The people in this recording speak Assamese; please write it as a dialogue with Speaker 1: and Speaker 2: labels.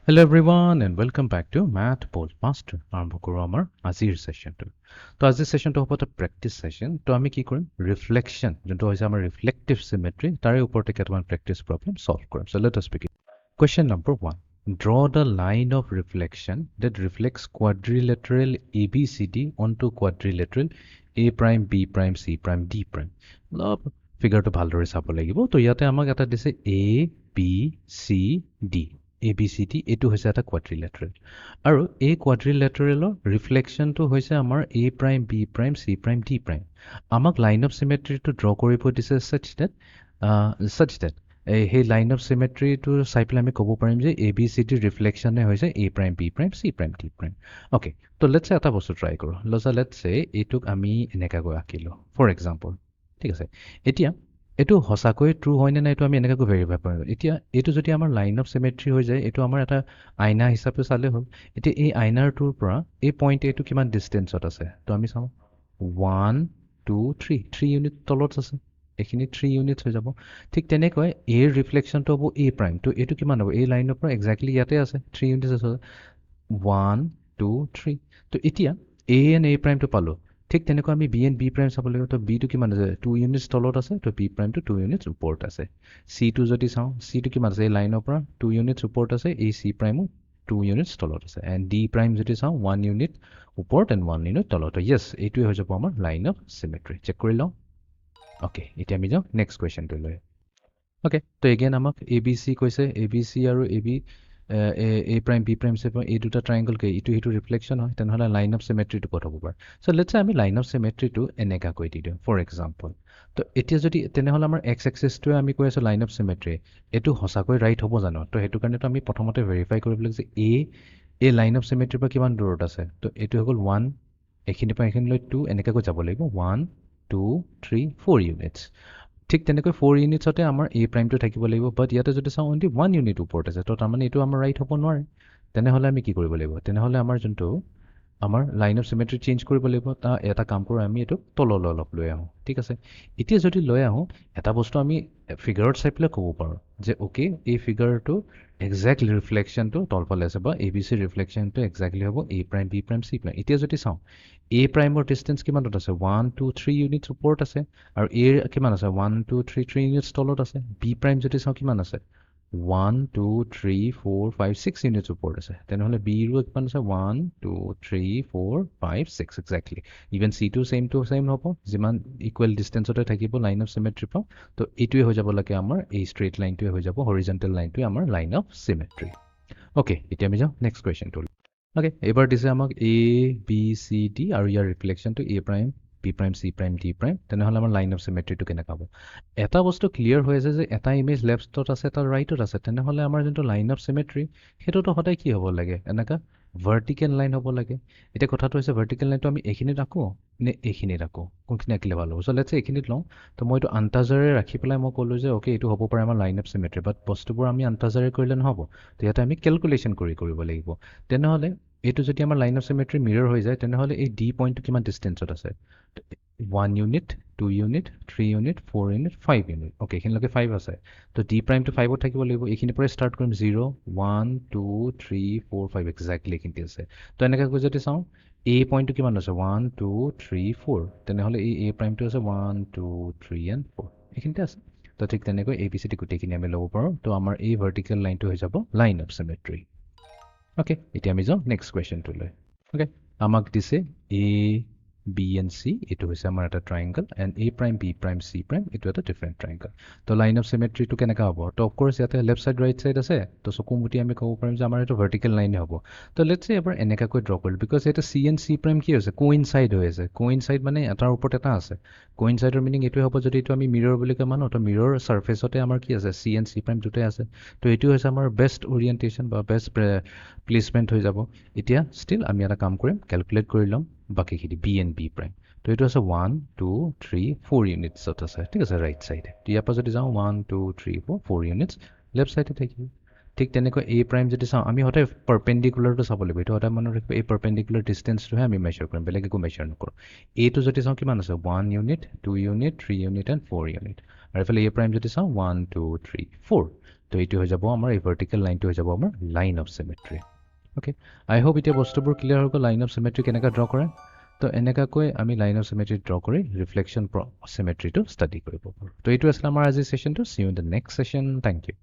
Speaker 1: Hello everyone and welcome back to Math Postmaster. আৰম্ভ কৰোঁ আমাৰ আজিৰ সেশনটো তো আজিৰ সেশনটো হ'ব এটা প্ৰেক্টিছ সেশন তো আমি কি কৰিম ৰিফ্লেকশ্যন যোনটো হৈছে আমাৰ ৰিফ্লেক্টিভ চিমেট্ৰি তাৰে ওপৰতে কেইটামান প্ৰেক্টিছ প্ৰব্লেম সলভ কৰিম so let us begin question number 1 draw the line of reflection that reflects quadrilateral ABCD onto quadrilateral A prime B prime C prime D prime অলপ ফিগাৰটো ভালদৰে চাব লাগিব তো ইয়াতে আমাক এটা দিছে A B C D ABCD এইটো হৈছে এটা কোৱাড্ৰিলেটাৰেল আৰু এই কোৱাড্ৰিলেটাৰেলৰ ৰিফ্লেকশ্যনটো হৈছে আমাৰ A prime B prime C prime D prime আমাক লাইন অফ চিমেট্ৰিটো ড্ৰ কৰিব দিছে such that সেই লাইন অফ চিমেট্ৰিটো চাই পেলাই আমি ক'ব পাৰিম যে ABCD ৰিফ্লেকশ্যনে হৈছে A prime B prime C prime D prime okay তো লেটছে এটা বস্তু ট্ৰাই কৰোঁ লেটছে এইটোক আমি এনেকুৱাকৈ আঁকিলোঁ ফৰ এক্সাম্পল ঠিক আছে এতিয়া এইটো সঁচাকৈ ট্ৰু হয় নে নাই এইটো আমি এনেকৈ ভেৰিফাই কৰিম এতিয়া এইটো যদি আমাৰ লাইন অফ চিমেট্ৰি হৈ যায় এইটো আমাৰ এটা আইনা হিচাপে চালে হ'ল এতিয়া এই আইনাৰটোৰ পৰা এই পইণ্ট এইটো কিমান ডিষ্টেঞ্চত আছে তো আমি চাওঁ 1 2 3 ইউনিট তলত আছে এইখিনি 3 ইউনিটছ হৈ যাব ঠিক তেনেকৈ এৰ ৰিফ্লেকশ্যনটো হ'ব এ প্ৰাইম তো এইটো কিমান হ'ব এই লাইনৰ পৰা এক্সেক্টলি ইয়াতে আছে 3 ইউনিটছ আছে 1 2 3 তো এতিয়া এ এণ্ড এ প্ৰাইমটো পালোঁ ঠিক তেনেকৈ আমি বি এণ্ড বি প্ৰাইম চাব লাগিব তো বিটো কিমান আছে 2 ইউনিটছ তলত আছে তো বি প্ৰাইমটো 2 ইউনিটছ ওপৰত আছে চিটো যদি চাওঁ চিটো কিমান আছে এই লাইনৰ পৰা 2 ইউনিটছ ওপৰত আছে এই চি প্ৰাইমো 2 ইউনিটছ তলত আছে এণ্ড ডি প্ৰাইম যদি চাওঁ 1 ইউনিট ওপৰত এণ্ড 1 ইউনিট তলত য়েছ এইটোৱে হৈ যাব আমাৰ লাইন অফ চিমেট্ৰি চেক কৰি লওঁ অ'কে এতিয়া আমি যাওঁ নেক্সট কুৱেশ্যনটো লৈ অ'কে তো এগেইন আমাক এ বি চি কৈছে এ বি চি আৰু A B A prime B prime C prime এই দুটা ট্ৰাইংগলকে ইটো সিটো ৰিফ্লেকশ্যন হয় তেনেহ'লে লাইন অফ চিমেট্ৰিটো ক'ত হ'ব পাৰে চ' লেটছে আমি লাইন অফ চিমেট্ৰিটো এনেকুৱাকৈ দি দিওঁ ফৰ এক্সাম্পল তো এতিয়া যদি তেনেহ'লে আমাৰ এক্স এক্সিছটোৱে আমি কৈ আছোঁ লাইন অফ চিমেট্ৰি এইটো সঁচাকৈ ৰাইট হ'ব জানো তো সেইটো কাৰণেতো আমি প্ৰথমতে ভেৰিফাই কৰিব লাগিব যে এই লাইন অফ চিমেট্ৰিৰ পৰা কিমান দূৰত আছে তো এইটো হৈ গ'ল 1 এইখিনিৰ পৰা এইখিনিলৈ 2 এনেকুৱাকৈ যাব লাগিব 1 2 3 4 ইউনিটছ ঠিক তেনেকৈ 4 ইউনিটছতে আমাৰ এ প্ৰাইমটো থাকিব লাগিব বাট ইয়াতে যদি চাওঁ অনলি 1 ইউনিট ওপৰত আছে তো তাৰমানে এইটো আমাৰ ৰাইট হ'ব নোৱাৰে তেনেহ'লে আমি কি কৰিব লাগিব তেনেহ'লে আমাৰ যোনটো আমাৰ লাইন অফ চিমেট্ৰি চেঞ্জ কৰিব লাগিব এটা কাম কৰোঁ আমি এইটো তললৈ অলপ লৈ আহোঁ ঠিক আছে এতিয়া যদি লৈ আহোঁ এটা বস্তু আমি ফিগাৰত চাই পেলাই ক'ব পাৰোঁ যে অ'কে এই ফিগাৰটো এক্সেক্ট ৰিফ্লেকশ্যনটো তলফালে আছে বা এ বি চি ৰিফ্লেকশ্যনটো এক্সেক্টলি হ'ব A prime B prime C prime এতিয়া যদি চাওঁ এ প্ৰাইমৰ ডিষ্টেঞ্চ কিমানত আছে 1 2 3 ইউনিটছ ওপৰত আছে আৰু এৰ কিমান আছে 1 2 3 3 ইউনিটছ তলত আছে বি প্ৰাইম যদি চাওঁ কিমান আছে 1 2 3 4 5 6 ইউনিটছ ওপৰত আছে তেনেহ'লে বিৰো কিমান আছে 1 2 3 4 5 6 এক্সেক্টলি ইভেন চিটো ছেইম হ'ব যিমান ইকুৱেল ডিষ্টেঞ্চতে থাকিব লাইন অফ চিমেট্ৰি পৰা তো এইটোৱে হৈ যাব লাগে আমাৰ এই ষ্ট্ৰেইট লাইনটোৱে হৈ যাব হৰিজেণ্টেল লাইনটোৱে আমাৰ লাইন অফ চিমেট্ৰি অ'কে এতিয়া আমি যাওঁ নেক্সট কুৱেশ্যনটো অ'কে এইবাৰ দিছে আমাক এ বি চি ডি আৰু ইয়াৰ ৰিফ্লেকশ্যনটো A prime B prime C prime D prime তেনেহ'লে আমাৰ লাইন অফ চিমেট্ৰিটো কেনেকুৱা হ'ব এটা বস্তু ক্লিয়াৰ হৈ আছে যে এটা ইমেজ লেফ্টত আছে এটা ৰাইটত আছে তেনেহ'লে আমাৰ যোনটো লাইন অফ চিমেট্ৰি সেইটোতো সদায় কি হ'ব লাগে এনেকুৱা ভাৰ্টিকেল লাইন হ'ব লাগে এতিয়া কথাটো হৈছে ভাৰ্টিকেল লাইনটো আমি এইখিনিত ৰাখোঁ নে এইখিনিত ৰাখোঁ কোনখিনি আঁকিলে ভাল হ'ব চ' লেটছে এইখিনিত লওঁ তো মই এইটো আন্তাজাৰে ৰাখি পেলাই মই ক'লোঁ যে অ'কে এইটো হ'ব পাৰে আমাৰ লাইন অফ চিমেট্ৰি বাট বস্তুবোৰ আমি আন্তাজাৰে কৰিলে নহ'ব তো ইয়াতে আমি কেলকুলেশ্যন কৰিব লাগিব তেনেহ'লে এইটো যদি আমাৰ লাইন অফ চিমেট্ৰি মিৰৰ হৈ যায় তেনেহ'লে এই ডি পইণ্টটো কিমান ডিষ্টেঞ্চত আছে 1 unit 2 unit 3 unit 4 unit 5 unit okay এইখিনিলৈকে 5 আছে তো ডি প্ৰাইমটো 5ত থাকিব লাগিব এইখিনিৰ পৰাই ষ্টাৰ্ট কৰিম 0 1 2 3 4 5 এক্সেক্টলি এইখিনিতে আছে তো এনেকৈ যদি চাওঁ এ পইণ্টটো কিমান আছে 1 2 3 4 তেনেহ'লে এই এ প্ৰাইমটো আছে 1 2 3 এণ্ড 4 এইখিনিতে আছে তো ঠিক তেনেকৈ এ বি চি ডি গোটেইখিনি আমি ল'ব পাৰোঁ তো আমাৰ এই ভাৰ্টিকেল লাইনটো হৈ যাব লাইন অফ চিমেট্ৰি অ'কে এতিয়া আমি যাওঁ নেক্সট কুৱেশ্যনটোলৈ অ'কে আমাক দিছে এ বি এণ্ড চি এইটো হৈছে আমাৰ এটা triangle and A prime B prime C prime এইটো এটা ডিফাৰেণ্ট ট্ৰাইংগল তো লাইন অফ চিমেট্ৰিটো কেনেকুৱা হ'ব তো অফক'ৰ্ছ ইয়াতে লেফ্ট চাইড ৰাইট চাইড আছে তো চকু মুটি আমি ক'ব পাৰিম যে আমাৰ এইটো ভাৰ্টিকেল লাইনে হ'ব তো লেটছে এবাৰ এনেকুৱাকৈ ড্ৰ কৰিলোঁ বিকজ এইটো চি এণ্ড চি প্ৰাইম কি হৈছে কোইনচাইড হৈ আছে কোইনচাইড মানে এটাৰ ওপৰত এটা আছে কোইনচাইডৰ মিনিং এইটোৱে হ'ব যদি এইটো আমি মিৰৰ বুলি কয় মানো তো মিৰৰ ছাৰ্ফেচতে আমাৰ কি আছে চি এণ্ড চি প্ৰাইম দুটাই আছে তো এইটো হৈছে আমাৰ বেষ্ট অৰিয়েণ্টেশ্যন বা বেষ্ট প্লেচমেণ্ট হৈ যাব এতিয়া ষ্টিল আমি এটা কাম কৰিম কেলকুলেট কৰি ল'ম বাকীখিনি বি এণ্ড বি প্ৰাইম তো এইটো আছে 1 2 3 4 ইউনিটছত আছে ঠিক আছে ৰাইট চাইডে ইয়াৰ পৰা যদি যাওঁ 1 2 3 4 4 ইউনিটছ লেফ্ট চাইডে থাকিব ঠিক তেনেকৈ এ প্ৰাইম যদি চাওঁ আমি সদায় পাৰপেণ্ডিকুলাৰটো চাব লাগিব এইটো সদায় মনত ৰাখিব এই পাৰপেণ্ডিকুলাৰ ডিষ্টেঞ্চটোহে আমি মেজাৰ কৰিম বেলেগ একো মেজাৰ নকৰোঁ এইটো যদি চাওঁ কিমান আছে 1 unit 2 unit 3 unit and 4 unit আৰু এইফালে এ প্ৰাইম যদি চাওঁ 1 2 3 4 তো এইটো হৈ যাব আমাৰ এই ভাৰ্টিকেল লাইনটো হৈ যাব আমাৰ line of symmetry okay I hope এতিয়া বস্তুবোৰ ক্লিয়াৰ হৈ গ'ল লাইন অফ চিমেট্ৰি কেনেকৈ ড্ৰ কৰে তো এনেকুৱাকৈ আমি লাইন অফ চিমেট্ৰি ড্ৰ কৰি ৰিফ্লেকশ্যন চিমেট্ৰিটো ষ্টাডি কৰিব পাৰোঁ তো এইটো আছিলে আমাৰ আজিৰ ছেশ্যনটো see you in the next session thank U